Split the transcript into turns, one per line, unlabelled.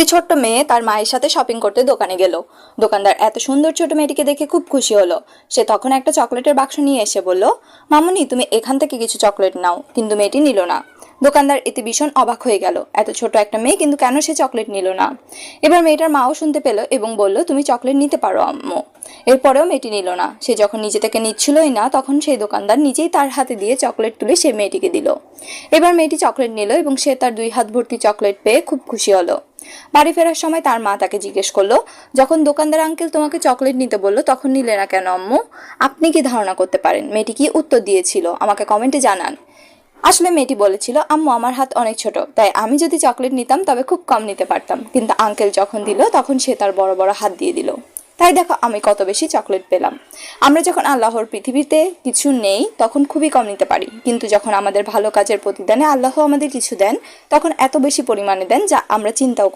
একটি ছোট্ট মেয়ে তার মায়ের সাথে শপিং করতে দোকানে গেল। দোকানদার এত সুন্দর ছোট মেয়েটিকে দেখে খুব খুশি হলো। সে তখন একটা চকলেটের বাক্স নিয়ে এসে বলল, মামুনি তুমি এখান থেকে কিছু চকলেট নাও। কিন্তু মেয়েটি নিল না। দোকানদার এতে ভীষণ অবাক হয়ে গেল, এত ছোট একটা মেয়ে কিন্তু কেন সে চকলেট নিল না। এবার মেয়েটার মাও শুনতে পেল এবং বলল, তুমি চকলেট নিতে পারো আম্মু। এরপরেও মেয়েটি নিল না। সে যখন নিজে থেকে নিচ্ছিলই না, তখন সেই দোকানদার নিজেই তার হাতে দিয়ে চকলেট তুলে সে মেয়েটিকে দিল। এবার মেয়েটি চকলেট নিল এবং সে তার 2 হাত ভর্তি চকলেট পেয়ে খুব খুশি হলো। বাড়ি ফেরার সময় তার মা তাকে জিজ্ঞেস করলো, যখন দোকানদার আঙ্কেল তোমাকে চকলেট নিতে বললো তখন নিলে না কেন আম্মু? আপনি কি ধারণা করতে পারেন মেয়েটি কি উত্তর দিয়েছিল? আমাকে কমেন্টে জানান। আসলে মেয়েটি বলেছিল, আম্মু আমার হাত অনেক ছোট, তাই আমি যদি চকলেট নিতাম তবে খুব কম নিতে পারতাম, কিন্তু আঙ্কেল যখন দিল তখন সে তার বড় বড় হাত দিয়ে দিল। তাই দেখো আমি কত বেশি চকলেট পেলাম। আমরা যখন আল্লাহর পৃথিবীতে কিছু নেই তখন খুবই কম নিতে পারি, কিন্তু যখন আমাদের ভালো কাজের প্রতিদানে আল্লাহ আমাদের কিছু দেন তখন এত বেশি পরিমাণে দেন যা আমরা চিন্তাও